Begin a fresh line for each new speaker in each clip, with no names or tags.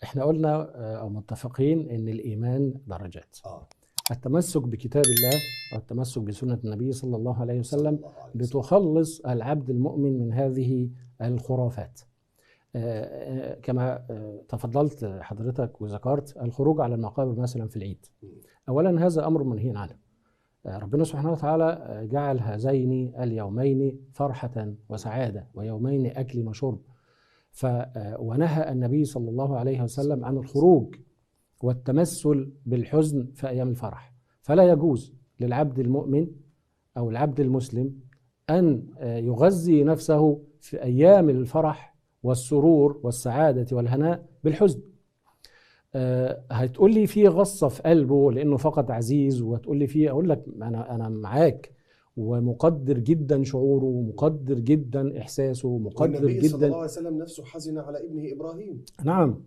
احنا قلنا او متفقين ان الايمان درجات. التمسك بكتاب الله والتمسك بسنة النبي صلى الله عليه وسلم بتخلص العبد المؤمن من هذه الخرافات. كما تفضلت حضرتك وذكرت الخروج على المقابر مثلا في العيد. اولا هذا امر منهي عنه. ربنا سبحانه وتعالى جعل هذين اليومين فرحة وسعادة ويومين أكل وشرب، ونهى النبي صلى الله عليه وسلم عن الخروج والتمثل بالحزن في أيام الفرح. فلا يجوز للعبد المؤمن أو العبد المسلم أن يغذي نفسه في أيام الفرح والسرور والسعادة والهناء بالحزن. هتقول لي في غصة في قلبه لأنه فقد عزيز، وهتقول لي في، أقول لك أنا معاك ومقدر جدا شعوره ومقدر جدا إحساسه ومقدر جدا.
النبي صلى الله عليه وسلم نفسه حزن على ابنه إبراهيم.
نعم،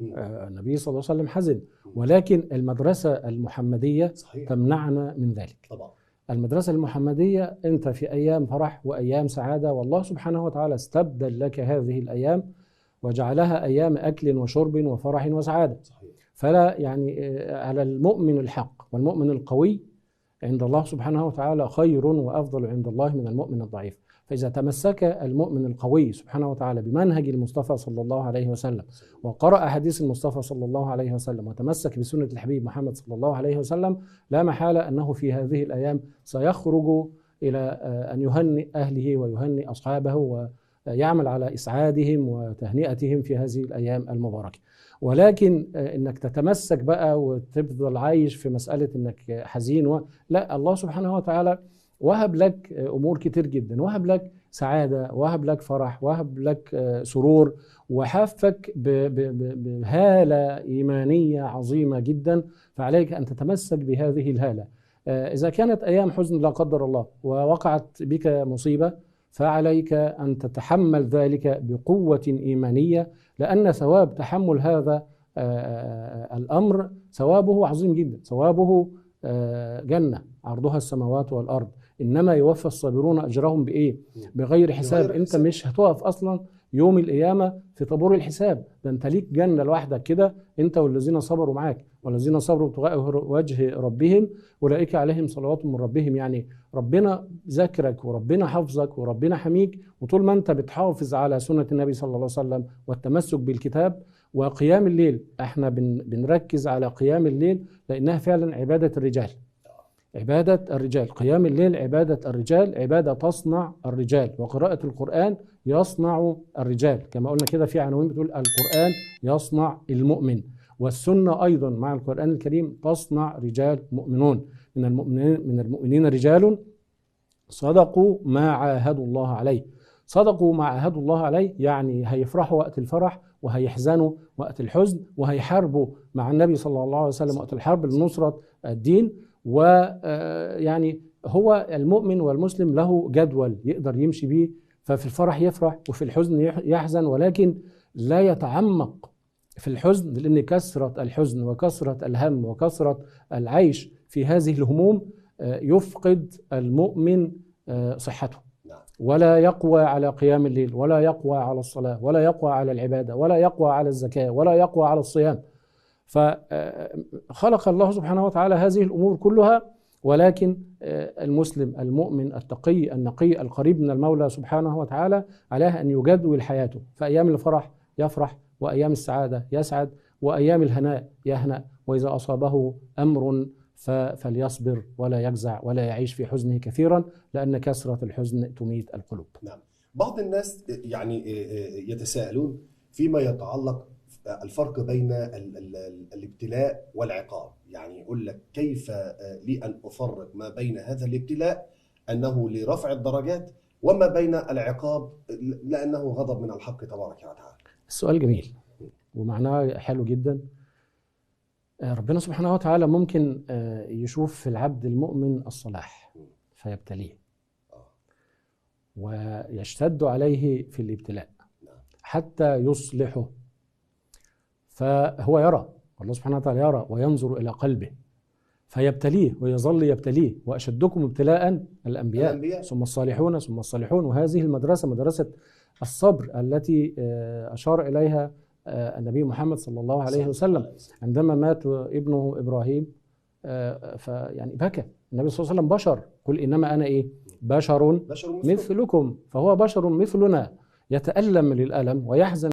النبي صلى الله عليه وسلم حزن، ولكن المدرسة المحمدية صحيح تمنعنا من ذلك.
طبعا
المدرسة المحمدية أنت في أيام فرح وأيام سعادة، والله سبحانه وتعالى استبدل لك هذه الأيام وجعلها أيام أكل وشرب وفرح وسعادة.
صحيح.
فلا يعني على المؤمن الحق والمؤمن القوي عند الله سبحانه وتعالى خير وأفضل عند الله من المؤمن الضعيف. فإذا تمسك المؤمن القوي سبحانه وتعالى بمنهج المصطفى صلى الله عليه وسلم وقرأ حديث المصطفى صلى الله عليه وسلم وتمسك بسنة الحبيب محمد صلى الله عليه وسلم، لا محالة أنه في هذه الأيام سيخرج إلى أن يهنئ أهله ويهنئ أصحابه ويعمل على إسعادهم وتهنئتهم في هذه الأيام المباركة. ولكن انك تتمسك بقى وتفضل عايش في مسألة انك حزين لا، الله سبحانه وتعالى وهب لك امور كتير جدا، وهب لك سعادة، وهب لك فرح، وهب لك سرور، وحافك بهالة إيمانية عظيمة جدا. فعليك أن تتمسك بهذه الهالة. إذا كانت أيام حزن لا قدر الله ووقعت بك مصيبة، فعليك أن تتحمل ذلك بقوة إيمانية، لأن ثواب تحمل هذا الأمر ثوابه عظيم جدا. ثوابه جنة عرضها السماوات والأرض، إنما يوفى الصابرون أجرهم بإيه؟ بغير حساب. أنت مش هتقف أصلا يوم القيامة في طابور الحساب، ده أنت ليك جنة لوحدك كده، أنت والذين صبروا معاك، والذين صبروا ابتغاء وجه ربهم أولئك عليهم صلوات من ربهم. يعني ربنا ذكرك وربنا حفظك وربنا حميك، وطول ما أنت بتحافظ على سنة النبي صلى الله عليه وسلم والتمسك بالكتاب وقيام الليل. احنا بنركز على قيام الليل لأنها فعلا عبادة الرجال. عبادة الرجال، قيام الليل عبادة الرجال، عبادة تصنع الرجال، وقراءة القرآن يصنع الرجال. كما قلنا كده في عناوين بتقول القرآن يصنع المؤمن، والسنة أيضا مع القرآن الكريم تصنع رجال مؤمنون. من المؤمنين رجال صدقوا ما عاهدوا الله عليه. صدقوا ما عاهدوا الله عليه يعني هيفرحوا وقت الفرح وهيحزنوا وقت الحزن، وهيحاربوا مع النبي صلى الله عليه وسلم وقت الحرب لنصرة الدين. ويعني هو المؤمن والمسلم له جدول يقدر يمشي بيه، ففي الفرح يفرح وفي الحزن يحزن، ولكن لا يتعمق في الحزن، لأن كثرة الحزن وكثرة الهم وكثرة العيش في هذه الهموم يفقد المؤمن صحته، ولا يقوى على قيام الليل، ولا يقوى على الصلاة، ولا يقوى على العبادة، ولا يقوى على الزكاة، ولا يقوى على الصيام. فخلق الله سبحانه وتعالى هذه الأمور كلها، ولكن المسلم المؤمن التقي النقي القريب من المولى سبحانه وتعالى عليه أن يجدول حياته. فأيام الفرح يفرح، وأيام السعادة يسعد، وأيام الهناء يهنأ، وإذا أصابه أمر فليصبر ولا يجزع ولا يعيش في حزنه كثيرا، لأن كثرة الحزن تميت القلوب.
نعم. بعض الناس يعني يتساءلون فيما يتعلق الفرق بين الابتلاء والعقاب. يعني يقول لك كيف لي أن أفرق ما بين هذا الابتلاء أنه لرفع الدرجات، وما بين العقاب لأنه غضب من الحق تبارك وتعالى؟
السؤال جميل ومعناه حلو جدا. ربنا سبحانه وتعالى ممكن يشوف في العبد المؤمن الصلاح فيبتليه، ويشتد عليه في الابتلاء حتى يصلحه، فهو يرى، الله سبحانه وتعالى يرى وينظر إلى قلبه فيبتليه ويظل يبتليه. وأشدكم ابتلاء الأنبياء ثم الصالحون ثم الصالحون. وهذه المدرسة مدرسة الصبر التي أشار إليها النبي محمد صلى الله عليه وسلم عندما مات ابنه إبراهيم، فيعني بكى. النبي صلى الله عليه وسلم بشر، قل إنما أنا إيه؟ بشر مثلكم، فهو بشر مثلنا، يتألم للألم ويحزن